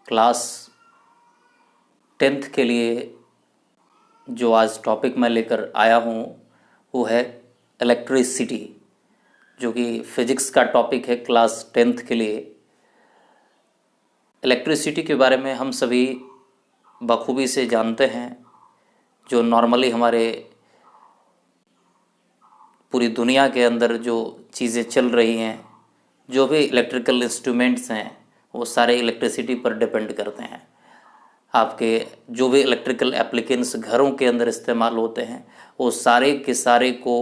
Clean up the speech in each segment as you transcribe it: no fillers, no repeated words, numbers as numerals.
Class 10th के लिए जो आज टॉपिक मैं लेकर आया हूँ वो है इलेक्ट्रिसिटी, जो कि फिजिक्स का टॉपिक है क्लास 10th के लिए। इलेक्ट्रिसिटी के बारे में हम सभी बखूबी से जानते हैं। जो नॉर्मली हमारे पूरी दुनिया के अंदर जो चीज़ें चल रही हैं, जो भी इलेक्ट्रिकल इंस्ट्रूमेंट्स हैं, वो सारे इलेक्ट्रिसिटी पर डिपेंड करते हैं। आपके जो भी इलेक्ट्रिकल एप्लीकेंस घरों के अंदर इस्तेमाल होते हैं, वो सारे के सारे को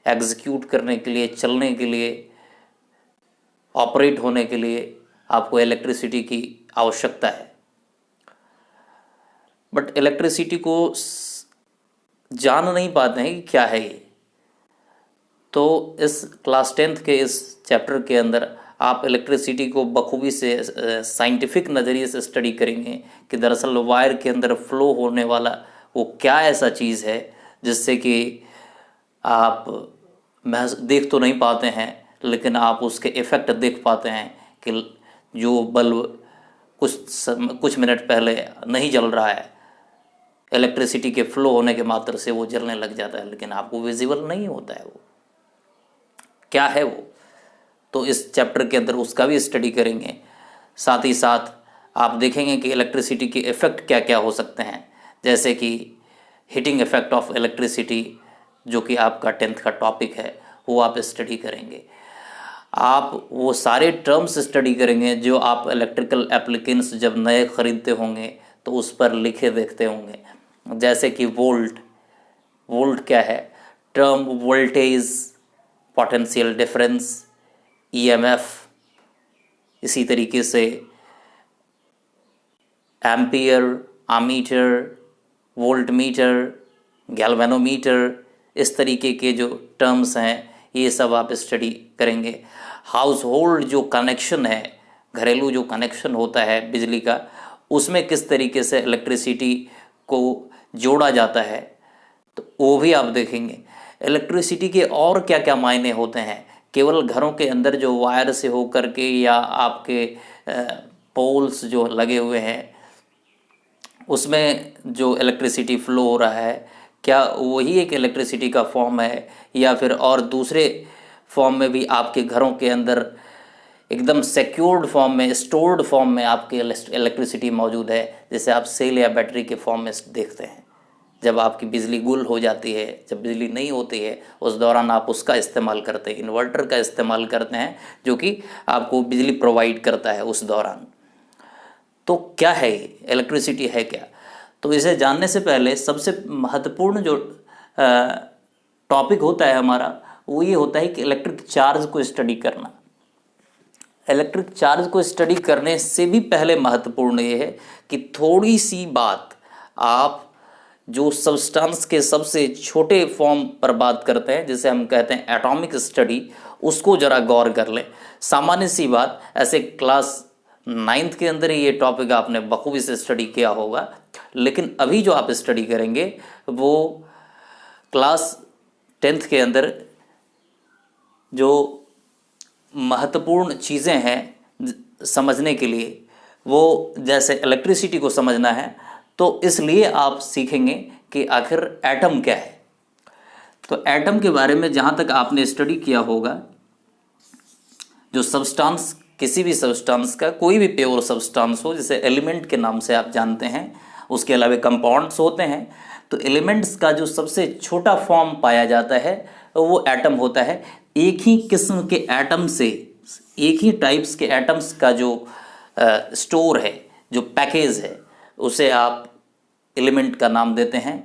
एग्जीक्यूट करने के लिए, चलने के लिए, ऑपरेट होने के लिए आपको इलेक्ट्रिसिटी की आवश्यकता है। बट इलेक्ट्रिसिटी को जान नहीं पाते हैं कि क्या है ये। तो इस क्लास 10th के इस चैप्टर के अंदर आप इलेक्ट्रिसिटी को बखूबी से साइंटिफिक नज़रिए से स्टडी करेंगे कि दरअसल वायर के अंदर फ्लो होने वाला वो क्या ऐसा चीज़ है जिससे कि आप देख तो नहीं पाते हैं, लेकिन आप उसके इफ़ेक्ट देख पाते हैं कि जो बल्ब कुछ मिनट पहले नहीं जल रहा है, इलेक्ट्रिसिटी के फ्लो होने के मात्र से वो जलने लग जाता है, लेकिन आपको विजिबल नहीं होता है। वो क्या है वो, तो इस चैप्टर के अंदर उसका भी स्टडी करेंगे। साथ ही साथ आप देखेंगे कि इलेक्ट्रिसिटी के इफ़ेक्ट क्या क्या हो सकते हैं, जैसे कि हीटिंग इफ़ेक्ट ऑफ इलेक्ट्रिसिटी, जो कि आपका 10th का टॉपिक है, वो आप स्टडी करेंगे। आप वो सारे टर्म्स स्टडी करेंगे जो आप इलेक्ट्रिकल एप्लीकेंस जब नए ख़रीदते होंगे तो उस पर लिखे देखते होंगे, जैसे कि वोल्ट क्या है, term voltage, potential difference, EMF, इसी तरीके से एम्पियर, आमीटर, वोल्टमीटर, गैल्वेनोमीटर, इस तरीके के जो टर्म्स हैं ये सब आप स्टडी करेंगे। हाउस होल्ड जो कनेक्शन है, घरेलू जो कनेक्शन होता है बिजली का, उसमें किस तरीके से इलेक्ट्रिसिटी को जोड़ा जाता है, तो वो भी आप देखेंगे। इलेक्ट्रिसिटी के और क्या क्या मायने होते हैं, केवल घरों के अंदर जो वायर से हो कर के या आपके पोल्स जो लगे हुए हैं उसमें जो इलेक्ट्रिसिटी फ्लो हो रहा है, क्या वही एक इलेक्ट्रिसिटी का फॉर्म है, या फिर और दूसरे फॉर्म में भी आपके घरों के अंदर एकदम सिक्योर्ड फॉर्म में, स्टोर्ड फॉर्म में आपके इलेक्ट्रिसिटी मौजूद है, जैसे आप सेल या बैटरी के फॉर्म में देखते हैं। जब आपकी बिजली गुल हो जाती है, जब बिजली नहीं होती है, उस दौरान आप उसका इस्तेमाल करते हैं, इन्वर्टर का इस्तेमाल करते हैं, जो कि आपको बिजली प्रोवाइड करता है उस दौरान। तो क्या है ये, इलेक्ट्रिसिटी है क्या? तो इसे जानने से पहले सबसे महत्वपूर्ण जो टॉपिक होता है हमारा, वो ये होता है कि इलेक्ट्रिक चार्ज को स्टडी करना। इलेक्ट्रिक चार्ज को स्टडी करने से भी पहले महत्वपूर्ण ये है कि थोड़ी सी बात आप जो सब्सटेंस के सबसे छोटे फॉर्म पर बात करते हैं, जिसे हम कहते हैं एटॉमिक स्टडी, उसको ज़रा गौर कर लें। सामान्य सी बात, ऐसे क्लास 9th के अंदर ही ये टॉपिक आपने बखूबी से स्टडी किया होगा, लेकिन अभी जो आप स्टडी करेंगे वो क्लास 10th के अंदर जो महत्वपूर्ण चीज़ें हैं समझने के लिए, वो जैसे इलेक्ट्रिसिटी को समझना है, तो इसलिए आप सीखेंगे कि आखिर एटम क्या है। तो एटम के बारे में जहाँ तक आपने स्टडी किया होगा, जो सब्सटेंस, किसी भी सब्सटेंस का, कोई भी प्योर सब्सटेंस हो, जैसे एलिमेंट के नाम से आप जानते हैं, उसके अलावा कंपाउंड्स होते हैं, तो एलिमेंट्स का जो सबसे छोटा फॉर्म पाया जाता है वो एटम होता है। एक ही किस्म के एटम से, एक ही टाइप्स के एटम्स का जो स्टोर है, जो पैकेज है, उसे आप एलिमेंट का नाम देते हैं।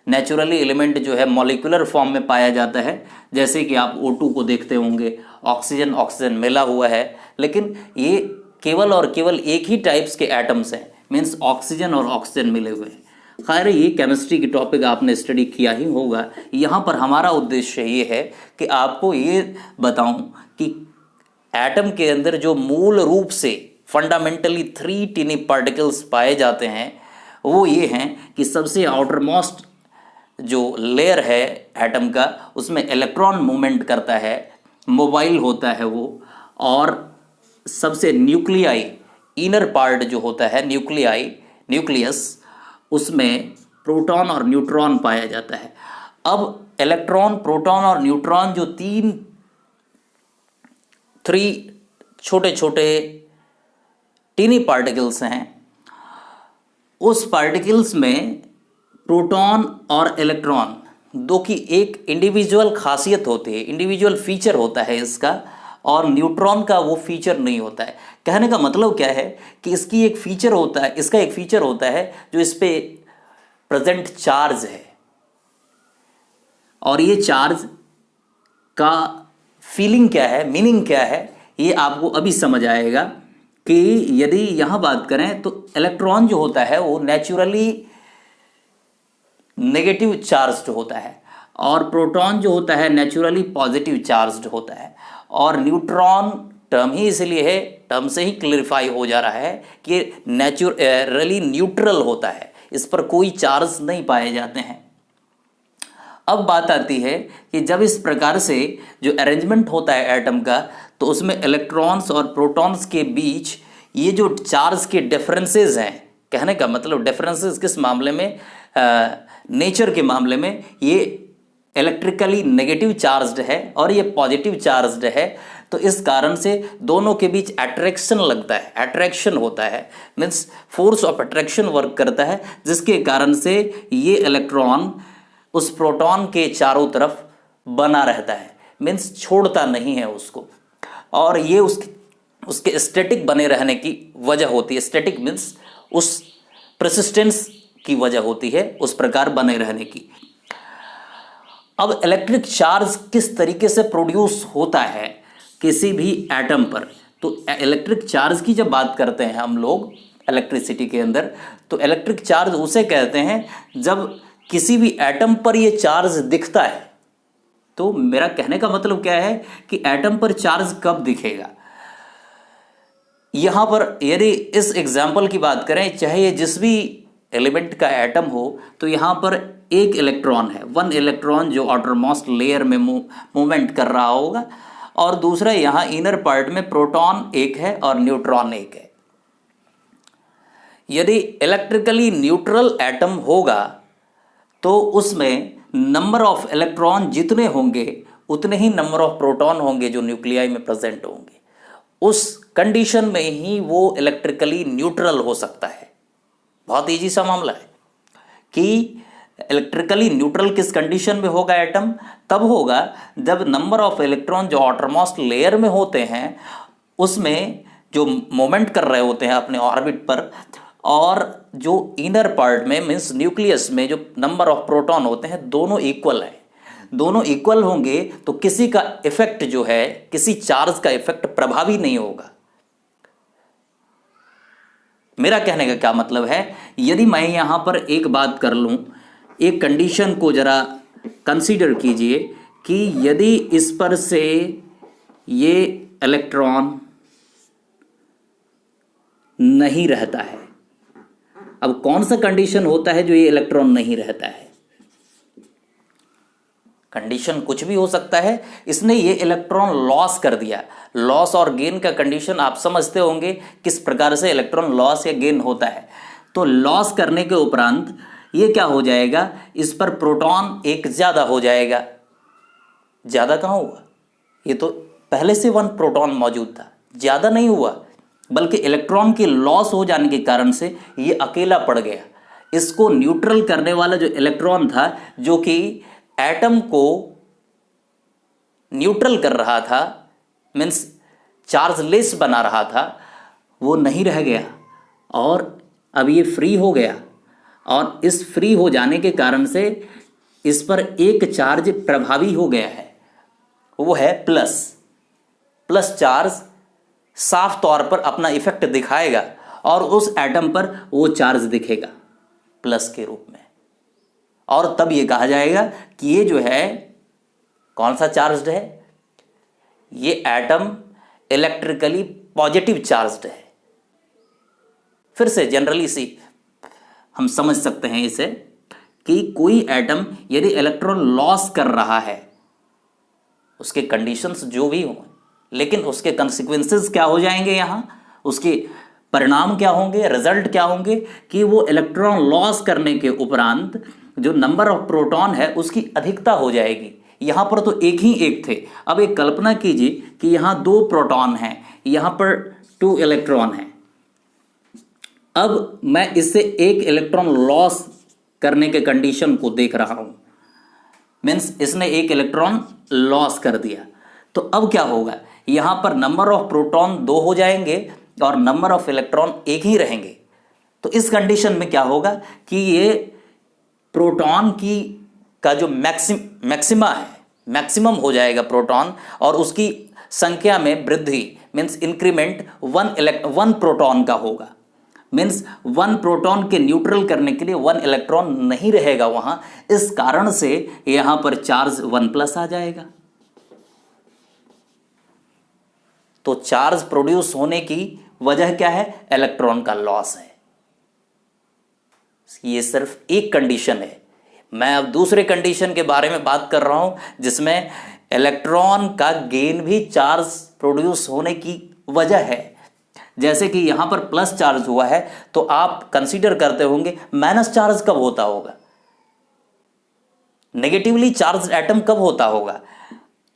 नेचुरली एलिमेंट जो है मॉलिक्यूलर फॉर्म में पाया जाता है, जैसे कि आप O2 को देखते होंगे, ऑक्सीजन मिला हुआ है, लेकिन ये केवल और केवल एक ही टाइप्स के एटम्स हैं, मीन्स ऑक्सीजन और ऑक्सीजन मिले हुए हैं। खैर, ये केमिस्ट्री की टॉपिक आपने स्टडी किया ही होगा। यहाँ पर हमारा उद्देश्य ये है कि आपको ये बताऊं कि एटम के अंदर जो मूल रूप से फंडामेंटली 3 टिनी पार्टिकल्स पाए जाते हैं, वो ये हैं कि सबसे आउटर मोस्ट जो लेयर है एटम का, उसमें इलेक्ट्रॉन मूवमेंट करता है, मोबाइल होता है वो, और सबसे न्यूक्लियाई इनर पार्ट जो होता है न्यूक्लियस, उसमें प्रोटॉन और न्यूट्रॉन पाया जाता है। अब इलेक्ट्रॉन, प्रोटॉन और न्यूट्रॉन जो थ्री छोटे छोटे टीनी पार्टिकल्स हैं, उस पार्टिकल्स में प्रोटॉन और इलेक्ट्रॉन दो की एक इंडिविजुअल खासियत होती है, इंडिविजुअल फीचर होता है इसका, और न्यूट्रॉन का वो फीचर नहीं होता है। कहने का मतलब क्या है कि इसका एक फीचर होता है जो इस पे प्रेजेंट चार्ज है, और ये चार्ज का फीलिंग क्या है, मीनिंग क्या है, ये आपको अभी समझ आएगा कि यदि यहाँ बात करें तो इलेक्ट्रॉन जो होता है वो नेचुरली नेगेटिव चार्ज्ड होता है, और प्रोटॉन जो होता है नेचुरली पॉजिटिव चार्ज्ड होता है, और न्यूट्रॉन टर्म ही इसलिए है, टर्म से ही क्लियरिफाई हो जा रहा है कि नेचुरली न्यूट्रल होता है, इस पर कोई चार्ज नहीं पाए जाते हैं। अब बात आती है कि जब इस प्रकार से जो अरेंजमेंट होता है एटम का, तो उसमें इलेक्ट्रॉन्स और प्रोटॉन्स के बीच ये जो चार्ज के डिफरेंसेस हैं, कहने का मतलब डिफरेंसेस किस मामले में, नेचर के मामले में, ये इलेक्ट्रिकली नेगेटिव चार्ज्ड है और ये पॉजिटिव चार्ज्ड है, तो इस कारण से दोनों के बीच अट्रैक्शन लगता है, अट्रैक्शन होता है, means force of attraction work करता है, जिसके कारण से ये इलेक्ट्रॉन उस प्रोटॉन के चारों तरफ बना रहता है, मीन्स छोड़ता नहीं है उसको, और ये उसके स्टैटिक बने रहने की वजह होती है। स्टैटिक मीन्स उस परसिस्टेंस की वजह होती है उस प्रकार बने रहने की। अब इलेक्ट्रिक चार्ज किस तरीके से प्रोड्यूस होता है किसी भी एटम पर, तो इलेक्ट्रिक चार्ज की जब बात करते हैं हम लोग इलेक्ट्रिसिटी के अंदर, तो इलेक्ट्रिक चार्ज उसे कहते हैं जब किसी भी एटम पर ये चार्ज दिखता है। तो मेरा कहने का मतलब क्या है कि एटम पर चार्ज कब दिखेगा। यहां पर यदि इस एग्जाम्पल की बात करें, चाहे ये जिस भी एलिमेंट का एटम हो, तो यहाँ पर एक इलेक्ट्रॉन है, वन इलेक्ट्रॉन जो आउटरमोस्ट लेयर में मूवमेंट कर रहा होगा, और दूसरा यहाँ इनर पार्ट में प्रोटॉन एक है और न्यूट्रॉन एक है। यदि इलेक्ट्रिकली न्यूट्रल एटम होगा तो उसमें नंबर ऑफ इलेक्ट्रॉन जितने होंगे उतने ही नंबर ऑफ प्रोटॉन होंगे जो न्यूक्लियाई में प्रेजेंट होंगे। उस कंडीशन में ही वो इलेक्ट्रिकली न्यूट्रल हो सकता है। बहुत इजी सा मामला है कि इलेक्ट्रिकली न्यूट्रल किस कंडीशन में होगा एटम, तब होगा जब नंबर ऑफ इलेक्ट्रॉन जो आउटरमोस्ट लेयर में होते हैं उसमें जो मोमेंट कर रहे होते हैं अपने ऑर्बिट पर, और जो इनर पार्ट में मीन्स न्यूक्लियस में जो नंबर ऑफ प्रोटॉन होते हैं दोनों इक्वल हैं। दोनों इक्वल होंगे तो किसी का इफेक्ट जो है, किसी चार्ज का इफेक्ट प्रभावी नहीं होगा। मेरा कहने का क्या मतलब है, यदि मैं यहां पर एक बात कर लूं, एक कंडीशन को जरा कंसीडर कीजिए कि यदि इस पर से ये इलेक्ट्रॉन नहीं रहता है, अब कौन सा कंडीशन होता है जो ये इलेक्ट्रॉन नहीं रहता है। कंडीशन कुछ भी हो सकता है, इसने ये इलेक्ट्रॉन लॉस कर दिया। लॉस और गेन का कंडीशन आप समझते होंगे किस प्रकार से इलेक्ट्रॉन लॉस या गेन होता है। तो लॉस करने के उपरांत ये क्या हो जाएगा, इस पर प्रोटॉन एक ज़्यादा हो जाएगा। ज़्यादा कहाँ हुआ, ये तो पहले से वन प्रोटॉन मौजूद था, ज़्यादा नहीं हुआ, बल्कि इलेक्ट्रॉन के लॉस हो जाने के कारण से ये अकेला पड़ गया। इसको न्यूट्रल करने वाला जो इलेक्ट्रॉन था, जो कि एटम को न्यूट्रल कर रहा था, मीन्स चार्जलेस बना रहा था, वो नहीं रह गया और अब ये फ्री हो गया। और इस फ्री हो जाने के कारण से इस पर एक चार्ज प्रभावी हो गया है, वो है प्लस। प्लस चार्ज साफ तौर पर अपना इफेक्ट दिखाएगा और उस एटम पर वो चार्ज दिखेगा प्लस के रूप में, और तब ये कहा जाएगा कि ये जो है कौन सा चार्ज्ड है, ये एटम इलेक्ट्रिकली पॉजिटिव चार्ज्ड है। फिर से जनरली सी हम समझ सकते हैं इसे कि कोई एटम यदि इलेक्ट्रॉन लॉस कर रहा है, उसके कंडीशंस जो भी हों, लेकिन उसके कंसिक्वेंसेस क्या हो जाएंगे, यहाँ उसके परिणाम क्या होंगे, रिजल्ट क्या होंगे कि वो इलेक्ट्रॉन लॉस करने के उपरांत जो नंबर ऑफ प्रोटॉन है उसकी अधिकता हो जाएगी। यहां पर तो एक ही एक थे, अब एक कल्पना कीजिए कि यहां 2 प्रोटॉन हैं, यहां पर 2 इलेक्ट्रॉन हैं। अब मैं इससे एक इलेक्ट्रॉन लॉस करने के कंडीशन को देख रहा हूं, मीन्स इसने एक इलेक्ट्रॉन लॉस कर दिया। तो अब क्या होगा, यहां पर नंबर ऑफ प्रोटॉन 2 हो जाएंगे और नंबर ऑफ इलेक्ट्रॉन एक ही रहेंगे। तो इस कंडीशन में क्या होगा कि ये प्रोटॉन की का जो मैक्सिमा है, मैक्सिमम हो जाएगा प्रोटॉन, और उसकी संख्या में वृद्धि मीन्स इंक्रीमेंट 1 प्रोटॉन का होगा। मीन्स 1 प्रोटॉन के न्यूट्रल करने के लिए 1 इलेक्ट्रॉन नहीं रहेगा वहां, इस कारण से यहां पर चार्ज 1+ आ जाएगा। तो चार्ज प्रोड्यूस होने की वजह क्या है, इलेक्ट्रॉन का लॉस है। ये सिर्फ एक कंडीशन है। मैं अब दूसरे कंडीशन के बारे में बात कर रहा हूं जिसमें इलेक्ट्रॉन का गेन भी चार्ज प्रोड्यूस होने की वजह है। जैसे कि यहां पर प्लस चार्ज हुआ है तो आप कंसीडर करते होंगे माइनस चार्ज कब होता होगा, नेगेटिवली चार्ज एटम कब होता होगा।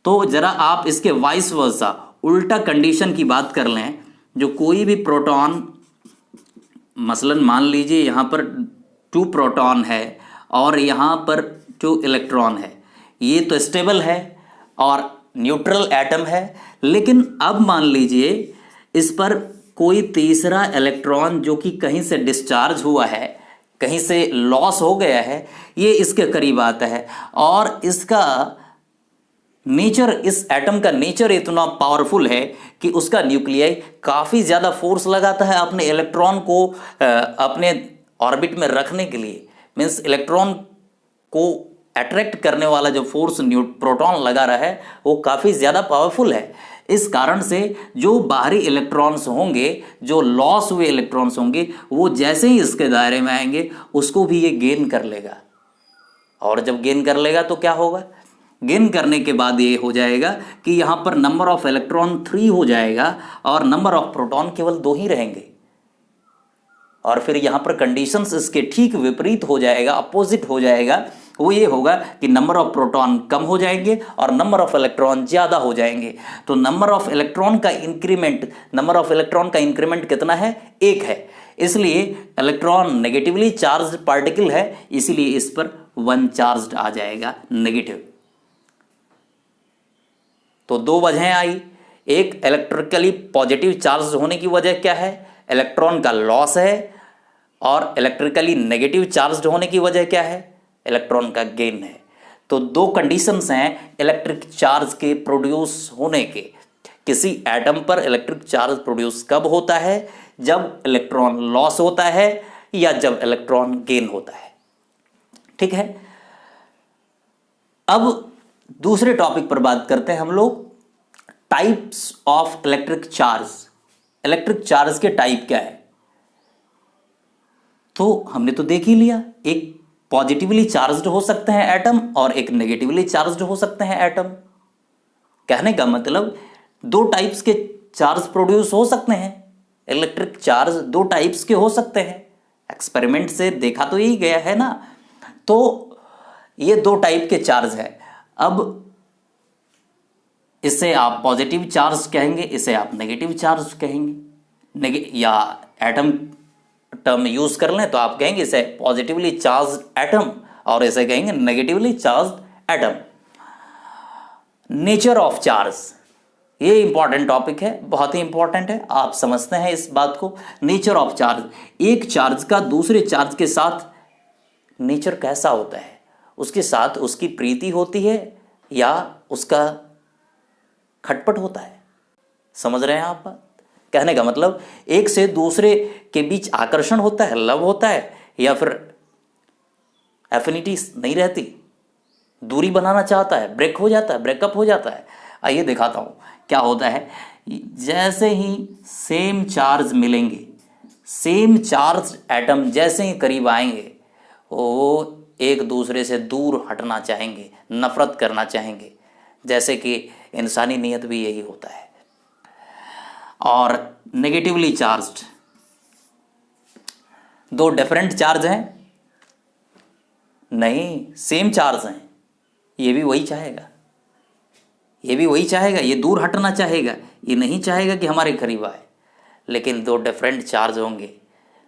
तो जरा आप इसके वाइस वर्सा उल्टा कंडीशन की बात कर लें। जो कोई भी प्रोटॉन, मसलन मान लीजिए यहां पर 2 प्रोटॉन है और यहां पर 2 इलेक्ट्रॉन है, ये तो स्टेबल है और न्यूट्रल एटम है। लेकिन अब मान लीजिए इस पर कोई तीसरा इलेक्ट्रॉन जो कि कहीं से डिस्चार्ज हुआ है, कहीं से लॉस हो गया है, ये इसके करीब आता है और इसका नेचर, इस एटम का नेचर इतना पावरफुल है कि उसका न्यूक्लियाई काफ़ी ज़्यादा फोर्स लगाता है अपने इलेक्ट्रॉन को अपने ऑर्बिट में रखने के लिए। मीन्स इलेक्ट्रॉन को अट्रैक्ट करने वाला जो फोर्स प्रोटॉन लगा रहा है वो काफ़ी ज़्यादा पावरफुल है। इस कारण से जो बाहरी इलेक्ट्रॉन्स होंगे, जो लॉस हुए इलेक्ट्रॉन्स होंगे, वो जैसे ही इसके दायरे में आएंगे उसको भी ये गेन कर लेगा। और जब गेन कर लेगा तो क्या होगा, गेन करने के बाद ये हो जाएगा कि यहाँ पर नंबर ऑफ इलेक्ट्रॉन 3 हो जाएगा और नंबर ऑफ प्रोटॉन केवल 2 ही रहेंगे। और फिर यहाँ पर कंडीशंस इसके ठीक विपरीत हो जाएगा, अपोजिट हो जाएगा। वो ये होगा कि नंबर ऑफ प्रोटॉन कम हो जाएंगे और नंबर ऑफ इलेक्ट्रॉन ज़्यादा हो जाएंगे। तो नंबर ऑफ इलेक्ट्रॉन का इंक्रीमेंट कितना है, 1 है। इसलिए इलेक्ट्रॉन नेगेटिवली चार्ज पार्टिकल है, इसीलिए इस पर 1 चार्ज आ जाएगा, नेगेटिव। तो 2 वजहें आई। एक, इलेक्ट्रिकली पॉजिटिव चार्ज होने की वजह क्या है, इलेक्ट्रॉन का लॉस है। और इलेक्ट्रिकली नेगेटिव चार्ज होने की वजह क्या है, इलेक्ट्रॉन का गेन है। तो 2 कंडीशंस हैं इलेक्ट्रिक चार्ज के प्रोड्यूस होने के। किसी एटम पर इलेक्ट्रिक चार्ज प्रोड्यूस कब होता है, जब इलेक्ट्रॉन लॉस होता है या जब इलेक्ट्रॉन गेन होता है। ठीक है, अब दूसरे टॉपिक पर बात करते हैं हम लोग, types of electric charge. Electric charge के टाइप क्या है, तो हमने तो देख ही लिया, एक पॉजिटिवली चार्ज्ड हो सकते हैं एटम और एक नेगेटिवली चार्ज्ड हो सकते हैं एटम। कहने का मतलब 2 टाइप्स के चार्ज प्रोड्यूस हो सकते हैं। इलेक्ट्रिक चार्ज 2 टाइप्स के हो सकते हैं, एक्सपेरिमेंट से देखा तो यही गया है ना। तो ये 2 टाइप के चार्ज है। अब इसे आप पॉजिटिव चार्ज कहेंगे, इसे आप नेगेटिव चार्ज कहेंगे, या एटम टर्म यूज कर लें तो आप कहेंगे इसे पॉजिटिवली चार्ज एटम और इसे कहेंगे negatively charge atom. Nature of charge, ये इंपॉर्टेंट टॉपिक है, बहुत ही इंपॉर्टेंट है, आप समझते हैं इस बात को। नेचर ऑफ चार्ज, एक चार्ज का दूसरे चार्ज के साथ नेचर कैसा होता है, उसके साथ उसकी प्रीति होती है या उसका खटपट होता है। समझ रहे हैं आप बात? कहने का मतलब एक से दूसरे के बीच आकर्षण होता है, लव होता है, या फिर एफिनिटी नहीं रहती, दूरी बनाना चाहता है, ब्रेक हो जाता है, ब्रेकअप हो जाता है। आइए दिखाता हूँ क्या होता है। जैसे ही सेम चार्ज मिलेंगे, सेम चार्ज एटम जैसे ही करीब आएंगे, वो एक दूसरे से दूर हटना चाहेंगे, नफरत करना चाहेंगे। जैसे कि इंसानी नीयत भी यही होता है। और नेगेटिवली चार्ज्ड दो डिफरेंट चार्ज हैं? नहीं, सेम चार्ज हैं। ये भी वही चाहेगा, ये भी वही चाहेगा, ये दूर हटना चाहेगा, ये नहीं चाहेगा कि हमारे करीब आए। लेकिन दो डिफरेंट चार्ज होंगे।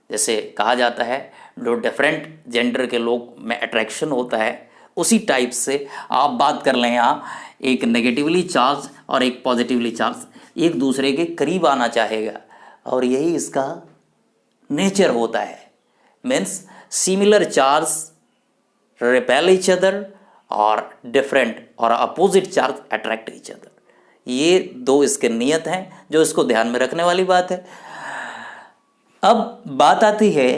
जैसे कहा जाता है दो डिफरेंट जेंडर के लोग में अट्रैक्शन होता है, उसी टाइप से आप बात कर लें यहाँ, एक नेगेटिवली चार्ज और एक पॉजिटिवली चार्ज एक दूसरे के करीब आना चाहेगा, और यही इसका नेचर होता है। Means similar charge repel each other और डिफरेंट और opposite charge attract each other. ये दो इसके नियत हैं जो इसको ध्यान में रखने वाली बात है। अब बात आती है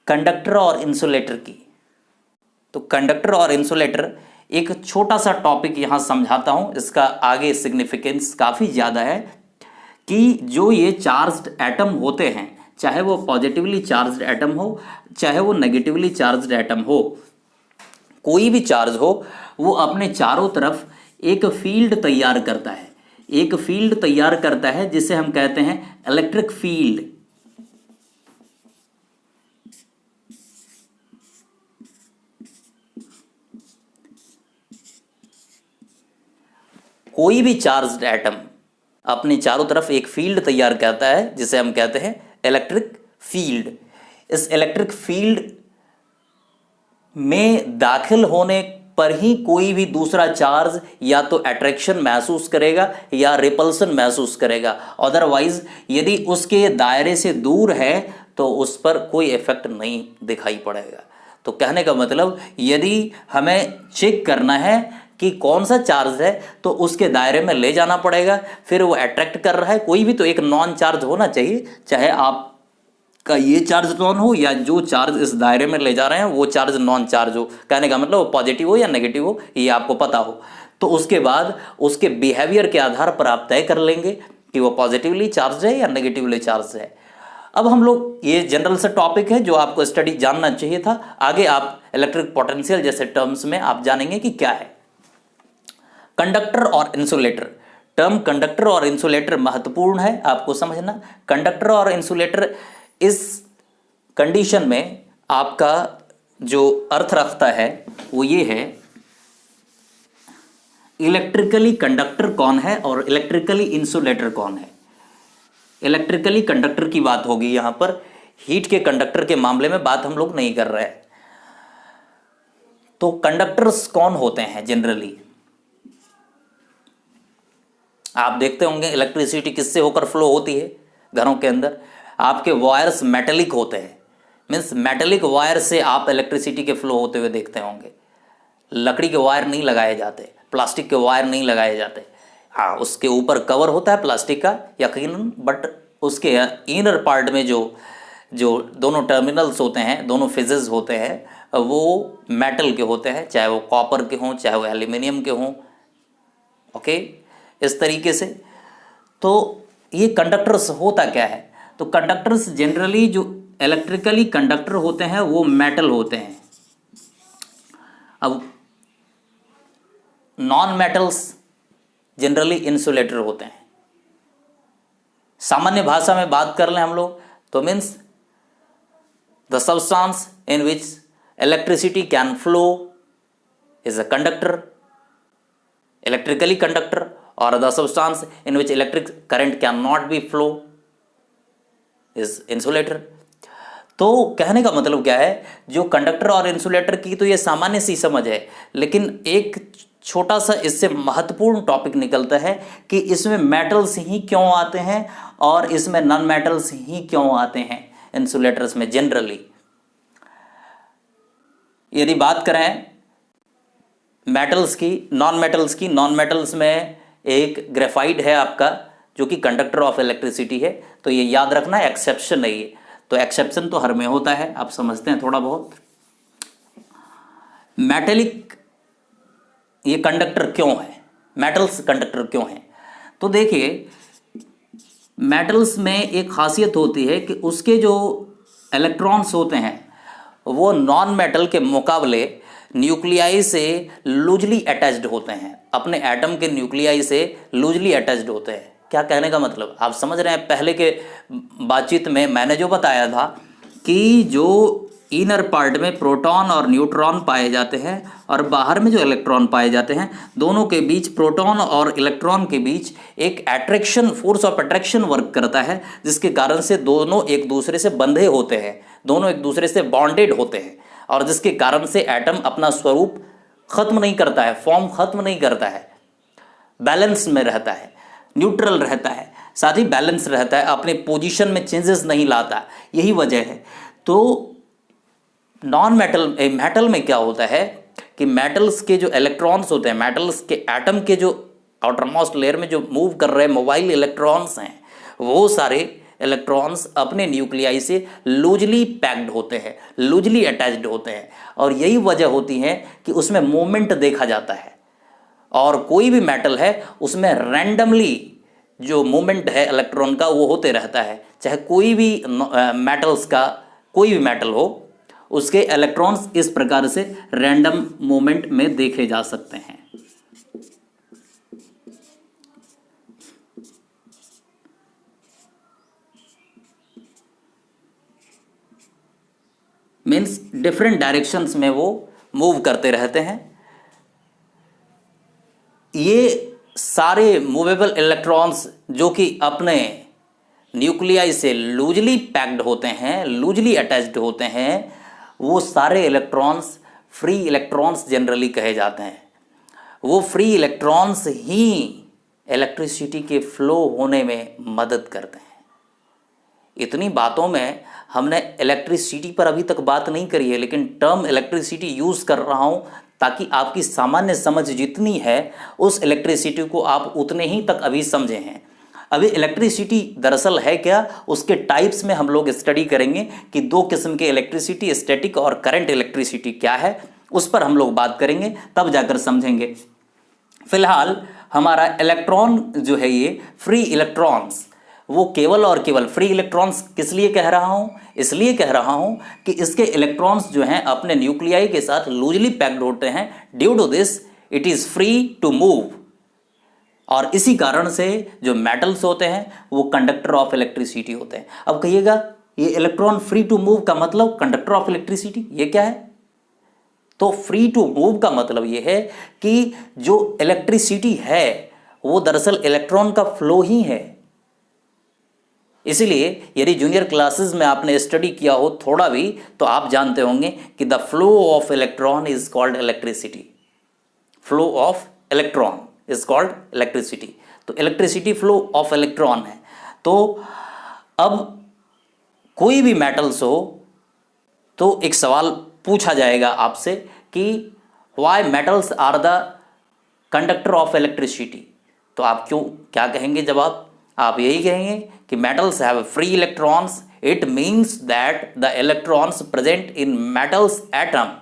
कंडक्टर और इंसुलेटर की। तो कंडक्टर और इंसुलेटर एक छोटा सा टॉपिक यहां समझाता हूं, इसका आगे सिग्निफिकेंस काफ़ी ज़्यादा है कि जो ये चार्ज्ड एटम होते हैं, चाहे वो पॉजिटिवली चार्ज्ड एटम हो चाहे वो नेगेटिवली चार्ज्ड एटम हो, कोई भी चार्ज हो, वो अपने चारों तरफ एक फील्ड तैयार करता है, एक फील्ड तैयार करता है जिसे हम कहते हैं इलेक्ट्रिक फील्ड। कोई भी चार्ज्ड एटम अपने चारों तरफ एक फील्ड तैयार करता है जिसे हम कहते हैं इलेक्ट्रिक फील्ड। इस इलेक्ट्रिक फील्ड में दाखिल होने पर ही कोई भी दूसरा चार्ज या तो अट्रैक्शन महसूस करेगा या रिपल्सन महसूस करेगा। अदरवाइज यदि उसके दायरे से दूर है तो उस पर कोई इफेक्ट नहीं दिखाई पड़ेगा। तो कहने का मतलब यदि हमें चेक करना है कि कौन सा चार्ज है तो उसके दायरे में ले जाना पड़ेगा, फिर वो अट्रैक्ट कर रहा है। कोई भी तो एक नॉन चार्ज होना चाहिए, चाहे आपका ये चार्ज नॉन हो या जो चार्ज इस दायरे में ले जा रहे हैं वो चार्ज नॉन चार्ज हो। कहने का मतलब वो पॉजिटिव हो या नेगेटिव हो ये आपको पता हो। तो उसके बाद उसके बिहेवियर के आधार पर आप तय कर लेंगे कि वो पॉजिटिवली चार्ज है या नेगेटिवली चार्ज है। अब हम लोग, ये जनरल सा टॉपिक है जो आपको स्टडी जानना चाहिए था। आगे आप इलेक्ट्रिक पोटेंशियल जैसे टर्म्स में आप जानेंगे कि क्या है कंडक्टर और इंसुलेटर। टर्म कंडक्टर और इंसुलेटर महत्वपूर्ण है आपको समझना। कंडक्टर और इंसुलेटर इस कंडीशन में आपका जो अर्थ रखता है वो ये है, इलेक्ट्रिकली कंडक्टर कौन है और इलेक्ट्रिकली इंसुलेटर कौन है। इलेक्ट्रिकली कंडक्टर की बात होगी यहां पर, हीट के कंडक्टर के मामले में बात हम लोग नहीं कर रहे हैं। तो कंडक्टर्स कौन होते हैं जनरली? आप देखते होंगे इलेक्ट्रिसिटी किससे होकर फ्लो होती है घरों के अंदर। आपके वायर्स मेटेलिक होते हैं, मीन्स मेटेलिक वायर से आप इलेक्ट्रिसिटी के फ्लो होते हुए देखते होंगे। लकड़ी के वायर नहीं लगाए जाते, प्लास्टिक के वायर नहीं लगाए जाते। हाँ, उसके ऊपर कवर होता है प्लास्टिक का यकीनन, बट उसके इनर पार्ट में जो दोनों टर्मिनल्स होते हैं, दोनों फेजेस होते हैं, वो मेटल के होते हैं, चाहे वो कॉपर के हों चाहे वो एल्यूमिनियम के हों। ओके, इस तरीके से। तो ये कंडक्टर्स होता क्या है? तो कंडक्टर्स जनरली जो इलेक्ट्रिकली कंडक्टर होते हैं वो मेटल होते हैं। अब नॉन मेटल्स जनरली इंसुलेटर होते हैं। सामान्य भाषा में बात कर लें हम लोग तो means the substance in which electricity can flow is a conductor, electrically conductor, or the substance in which electric current cannot be flow is insulator। तो कहने का मतलब क्या है, जो कंडक्टर और इंसुलेटर की तो ये सामान्य सी समझ है, लेकिन एक छोटा सा इससे महत्वपूर्ण टॉपिक निकलता है कि इसमें मेटल्स ही क्यों आते हैं और इसमें नॉन मेटल्स ही क्यों आते हैं इंसुलेटर्स में जनरली। यदि बात करें मेटल्स की, नॉन मेटल्स में एक ग्रेफाइट है आपका जो कि कंडक्टर ऑफ इलेक्ट्रिसिटी है। तो ये याद रखना, एक्सेप्शन है ये। तो एक्सेप्शन तो हर में होता है, आप समझते हैं थोड़ा बहुत। मेटेलिक ये कंडक्टर क्यों है, मेटल्स कंडक्टर क्यों है? तो देखिए, मेटल्स में एक खासियत होती है कि उसके जो इलेक्ट्रॉन्स होते हैं वो नॉन मेटल के मुकाबले न्यूक्लियाई से लूजली अटैच्ड होते हैं, अपने एटम के न्यूक्लियाई से लूजली अटैच्ड होते हैं। क्या कहने का मतलब, आप समझ रहे हैं? पहले के बातचीत में मैंने जो बताया था कि जो इनर पार्ट में प्रोटॉन और न्यूट्रॉन पाए जाते हैं और बाहर में जो इलेक्ट्रॉन पाए जाते हैं, दोनों के बीच, प्रोटॉन और इलेक्ट्रॉन के बीच एक attraction, force of attraction work करता है, जिसके कारण से दोनों एक दूसरे से बंधे होते हैं, दोनों एक दूसरे से बॉन्डेड होते हैं, और जिसके कारण से एटम अपना स्वरूप खत्म नहीं करता है, फॉर्म खत्म नहीं करता है, बैलेंस में रहता है, न्यूट्रल रहता है, साथ ही बैलेंस रहता है, अपने पोजीशन में चेंजेस नहीं लाता। यही वजह है। तो नॉन मेटल में क्या होता है कि मेटल्स के जो इलेक्ट्रॉन्स होते हैं, मेटल्स के एटम के जो आउटर मोस्ट लेयर में जो मूव कर रहे मोबाइल इलेक्ट्रॉन्स हैं, वो सारे इलेक्ट्रॉन्स अपने न्यूक्लियाई से लूजली पैक्ड होते हैं, लूजली अटैच्ड होते हैं, और यही वजह होती है कि उसमें मूवमेंट देखा जाता है। और कोई भी मेटल है उसमें रैंडमली जो मूवमेंट है इलेक्ट्रॉन का वो होते रहता है, चाहे कोई भी मेटल्स का कोई भी मेटल हो, उसके इलेक्ट्रॉन्स इस प्रकार से रैंडम मूवमेंट में देखे जा सकते हैं। मीन्स डिफरेंट डायरेक्शंस में वो मूव करते रहते हैं। ये सारे मूवेबल इलेक्ट्रॉन्स जो कि अपने न्यूक्लियाई से लूजली पैक्ड होते हैं, लूजली अटैच्ड होते हैं, वो सारे इलेक्ट्रॉन्स फ्री इलेक्ट्रॉन्स जनरली कहे जाते हैं। वो फ्री इलेक्ट्रॉन्स ही इलेक्ट्रिसिटी के फ्लो होने में मदद करते हैं। इतनी बातों में हमने इलेक्ट्रिसिटी पर अभी तक बात नहीं करी है, लेकिन टर्म इलेक्ट्रिसिटी यूज़ कर रहा हूँ ताकि आपकी सामान्य समझ जितनी है उस इलेक्ट्रिसिटी को आप उतने ही तक अभी समझे हैं। अभी इलेक्ट्रिसिटी दरअसल है क्या, उसके टाइप्स में हम लोग स्टडी करेंगे कि दो किस्म के इलेक्ट्रिसिटी, स्टैटिक और करंट इलेक्ट्रिसिटी क्या है, उस पर हम लोग बात करेंगे, तब जाकर समझेंगे। फिलहाल हमारा इलेक्ट्रॉन जो है, ये फ्री इलेक्ट्रॉन्स, वो केवल और केवल फ्री इलेक्ट्रॉन्स किस लिए कह रहा हूँ? इसलिए कह रहा हूँ कि इसके इलेक्ट्रॉन्स जो हैं अपने न्यूक्लियाई के साथ लूजली पैक्ड होते हैं। Due to this it is free to move, और इसी कारण से जो मेटल्स होते हैं वो कंडक्टर ऑफ इलेक्ट्रिसिटी होते हैं। अब कहिएगा ये इलेक्ट्रॉन फ्री टू मूव का मतलब कंडक्टर ऑफ इलेक्ट्रिसिटी ये क्या है? तो फ्री टू मूव का मतलब ये है कि जो इलेक्ट्रिसिटी है वो दरअसल इलेक्ट्रॉन का फ्लो ही है। इसीलिए यदि जूनियर क्लासेस में आपने स्टडी किया हो थोड़ा भी, तो आप जानते होंगे कि the flow of electron is called electricity. Flow of electron is called electricity. तो इलेक्ट्रिसिटी फ्लो ऑफ इलेक्ट्रॉन है। तो अब कोई भी मेटल्स हो तो एक सवाल पूछा जाएगा आपसे कि why metals are the conductor of electricity. तो आप क्या कहेंगे जवाब? आप यही कहेंगे कि metals have free electrons, it means that the electrons present in metals atom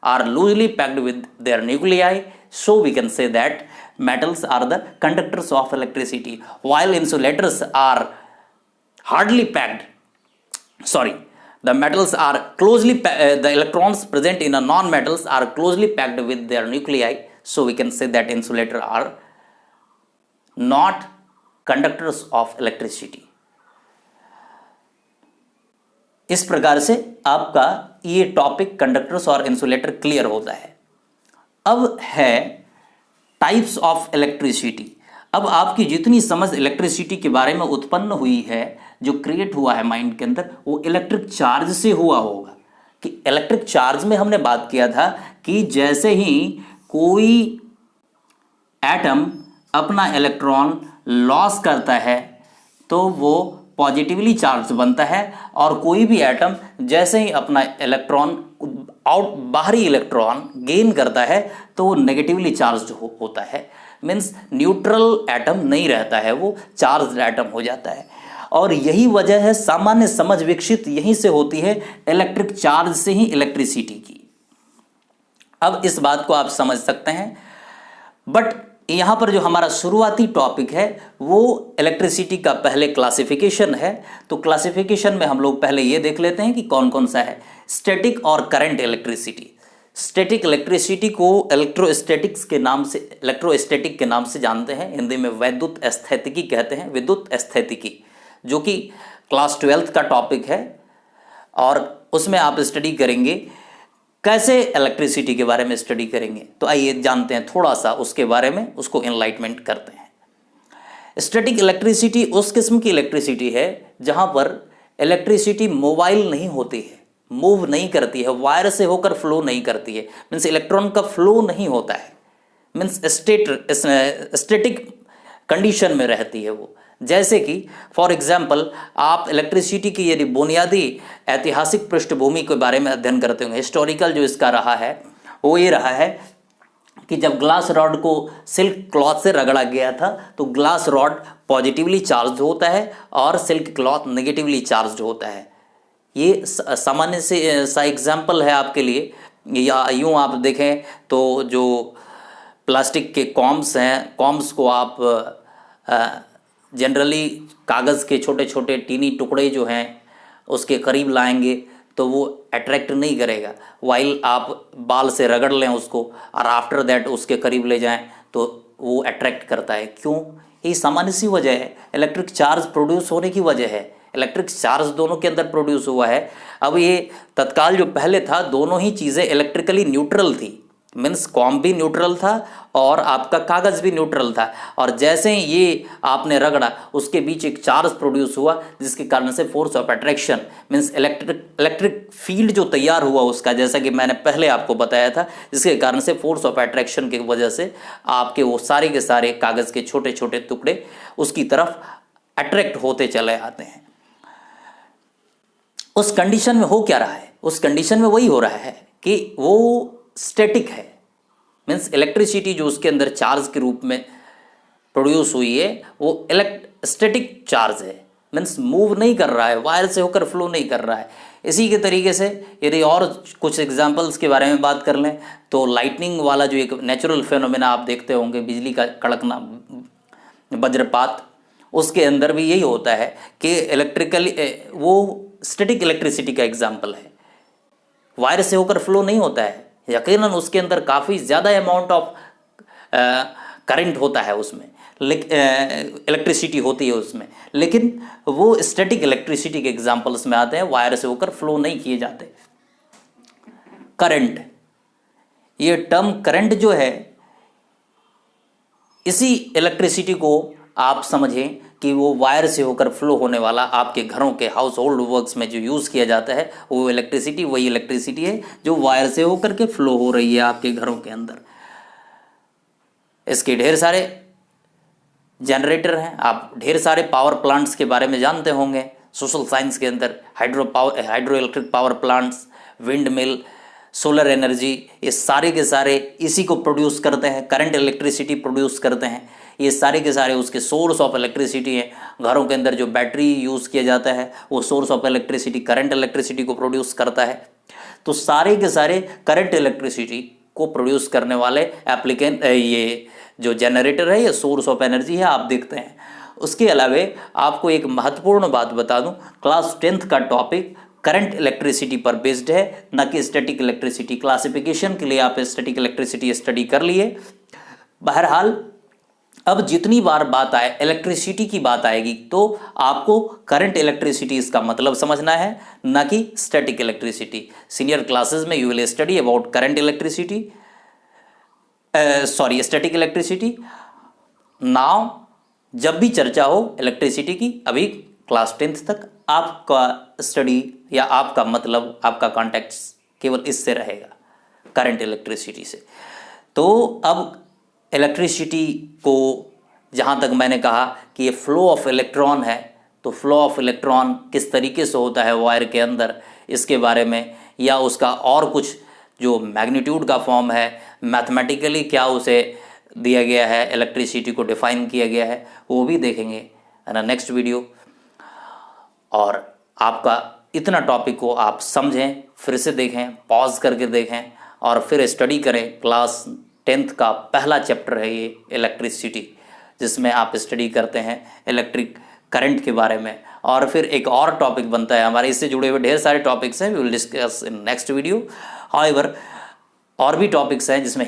are loosely packed with their nuclei, so we can say that metals are the conductors of electricity, while insulators are hardly packed. The metals are closely the electrons present in a non-metals are closely packed with their nuclei, so we can say that insulator are not conductors of electricity. इस प्रकार से आपका ये topic conductors और insulator clear होता है। अब है टाइप्स ऑफ इलेक्ट्रिसिटी। अब आपकी जितनी समझ इलेक्ट्रिसिटी के बारे में उत्पन्न हुई है, जो क्रिएट हुआ है माइंड के अंदर, वो इलेक्ट्रिक चार्ज से हुआ होगा। कि इलेक्ट्रिक चार्ज में हमने बात किया था कि जैसे ही कोई एटम अपना इलेक्ट्रॉन लॉस करता है तो वो पॉजिटिवली चार्ज बनता है, और कोई भी एटम जैसे ही अपना इलेक्ट्रॉन बाहरी इलेक्ट्रॉन गेन करता है तो वो नेगेटिवली चार्ज होता है। मीन्स न्यूट्रल एटम नहीं रहता है, वो चार्ज एटम हो जाता है। और यही वजह है, सामान्य समझ विकसित यहीं से होती है, इलेक्ट्रिक चार्ज से ही इलेक्ट्रिसिटी की। अब इस बात को आप समझ सकते हैं। बट यहाँ पर जो हमारा शुरुआती टॉपिक है वो इलेक्ट्रिसिटी का पहले क्लासिफिकेशन है। तो क्लासिफिकेशन में हम लोग पहले ये देख लेते हैं कि कौन कौन सा है। स्टैटिक और करंट इलेक्ट्रिसिटी। स्टैटिक इलेक्ट्रिसिटी को इलेक्ट्रोस्टैटिक के नाम से जानते हैं, हिंदी में वैद्युत स्थैतिकी कहते हैं, विद्युत स्थैतिकी, जो कि क्लास 12th का टॉपिक है और उसमें आप स्टडी करेंगे कैसे इलेक्ट्रिसिटी के बारे में स्टडी करेंगे। तो आइए जानते हैं थोड़ा सा उसके बारे में, उसको एनलाइटमेंट करते हैं। स्टैटिक इलेक्ट्रिसिटी उस किस्म की इलेक्ट्रिसिटी है जहां पर इलेक्ट्रिसिटी मोबाइल नहीं होती है, मूव नहीं करती है, वायर से होकर फ्लो नहीं करती है, मीन्स इलेक्ट्रॉन का फ्लो नहीं होता है, मीन्स स्टैटिक कंडीशन में रहती है वो। जैसे कि फॉर एग्जाम्पल आप इलेक्ट्रिसिटी की यदि बुनियादी ऐतिहासिक पृष्ठभूमि के बारे में अध्ययन करते होंगे, हिस्टोरिकल जो इसका रहा है वो ये रहा है कि जब ग्लास रॉड को सिल्क क्लॉथ से रगड़ा गया था तो ग्लास रॉड पॉजिटिवली चार्ज होता है और सिल्क क्लॉथ नेगेटिवली चार्ज होता है। ये सामान्य से सा एग्जाम्पल है आपके लिए। या यूँ आप देखें तो जो प्लास्टिक के कॉम्स हैं, कॉम्स को आप जनरली कागज़ के छोटे छोटे टीनी टुकड़े जो हैं उसके करीब लाएंगे तो वो अट्रैक्ट नहीं करेगा, वाइल आप बाल से रगड़ लें उसको और आफ्टर दैट उसके करीब ले जाएं तो वो अट्रैक्ट करता है। क्यों? ये सामान्य सी वजह है, इलेक्ट्रिक चार्ज प्रोड्यूस होने की वजह है, इलेक्ट्रिक चार्ज दोनों के अंदर प्रोड्यूस हुआ है। अब ये तत्काल जो पहले था दोनों ही चीज़ें इलेक्ट्रिकली न्यूट्रल थी, मीन्स कॉम भी न्यूट्रल था और आपका कागज़ भी न्यूट्रल था, और जैसे ही ये आपने रगड़ा उसके बीच एक चार्ज प्रोड्यूस हुआ जिसके कारण से force of attraction means electric field जो तैयार हुआ उसका, जैसा कि मैंने पहले आपको बताया था, जिसके कारण से फोर्स ऑफ अट्रैक्शन की वजह से आपके वो सारे के सारे कागज़ के छोटे छोटे टुकड़े उसकी तरफ अट्रैक्ट होते चले आते हैं। उस कंडीशन में हो क्या रहा है? उस कंडीशन में वही हो रहा है कि वो स्टैटिक है, मीन्स इलेक्ट्रिसिटी जो उसके अंदर चार्ज के रूप में प्रोड्यूस हुई है वो स्टैटिक चार्ज है, मीन्स मूव नहीं कर रहा है, वायर से होकर फ्लो नहीं कर रहा है। इसी के तरीके से यदि और कुछ एग्जांपल्स के बारे में बात कर लें तो लाइटनिंग वाला जो एक नेचुरल फेनोमेना आप देखते होंगे, बिजली का कड़कना, वज्रपात, उसके अंदर भी यही होता है कि इलेक्ट्रिकली वो स्टैटिक इलेक्ट्रिसिटी का एग्जाम्पल है, वायर से होकर फ्लो नहीं होता है, यकीनन उसके अंदर काफ़ी ज़्यादा अमाउंट ऑफ करंट होता है उसमें, इलेक्ट्रिसिटी होती है उसमें, लेकिन वो स्टैटिक इलेक्ट्रिसिटी के एग्जांपल्स में आते हैं, वायर से होकर फ्लो नहीं किए जाते। करंट, ये टर्म करंट जो है, इसी इलेक्ट्रिसिटी को आप समझें कि वो वायर से होकर फ्लो होने वाला आपके घरों के हाउस होल्ड वर्क्स में जो यूज़ किया जाता है वो इलेक्ट्रिसिटी वही इलेक्ट्रिसिटी है जो वायर से होकर के फ्लो हो रही है आपके घरों के अंदर। इसके ढेर सारे जनरेटर हैं, आप ढेर सारे पावर प्लांट्स के बारे में जानते होंगे सोशल साइंस के अंदर, hydro electric power plants, wind mill, solar energy, ये सारे के सारे इसी को प्रोड्यूस करते हैं, करंट इलेक्ट्रिसिटी प्रोड्यूस करते हैं। ये सारे के सारे उसके सोर्स ऑफ इलेक्ट्रिसिटी है। घरों के अंदर जो बैटरी यूज़ किया जाता है वो source of electricity, current electricity को प्रोड्यूस करता है। तो सारे के सारे करंट इलेक्ट्रिसिटी को प्रोड्यूस करने वाले एप्लीकेंट, ये जो जनरेटर है ये सोर्स ऑफ एनर्जी है, आप देखते हैं। उसके अलावा आपको एक महत्वपूर्ण बात बता दूं, क्लास 10th का टॉपिक करंट इलेक्ट्रिसिटी पर बेस्ड है, ना कि स्टैटिक इलेक्ट्रिसिटी। क्लासिफिकेशन के लिए आप स्टैटिक इलेक्ट्रिसिटी स्टडी कर लिए। बहरहाल अब जितनी बार बात आए इलेक्ट्रिसिटी की बात आएगी तो आपको करंट इलेक्ट्रिसिटी इसका मतलब समझना है, ना कि स्टैटिक इलेक्ट्रिसिटी। सीनियर क्लासेस में you will study about current electricity, static electricity. Now जब भी चर्चा हो इलेक्ट्रिसिटी की, अभी क्लास 10th तक आपका स्टडी या आपका मतलब, आपका कॉन्टेक्स्ट केवल इससे रहेगा, करंट इलेक्ट्रिसिटी से। तो अब इलेक्ट्रिसिटी को जहाँ तक मैंने कहा कि ये फ्लो ऑफ इलेक्ट्रॉन है, तो फ्लो ऑफ इलेक्ट्रॉन किस तरीके से होता है वायर के अंदर, इसके बारे में, या उसका और कुछ जो मैग्नीट्यूड का फॉर्म है, मैथमेटिकली क्या उसे दिया गया है, इलेक्ट्रिसिटी को डिफाइन किया गया है, वो भी देखेंगे है ना नेक्स्ट वीडियो। और आपका इतना टॉपिक को आप समझें, फिर से देखें, पॉज करके देखें और फिर स्टडी करें। क्लास 10th का पहला चैप्टर है ये इलेक्ट्रिसिटी, जिसमें आप स्टडी करते हैं इलेक्ट्रिक करंट के बारे में। और फिर एक और टॉपिक बनता है हमारे, इससे जुड़े हुए ढेर सारे टॉपिक्स हैं, we will discuss in next video. However और भी टॉपिक्स हैं जिसमें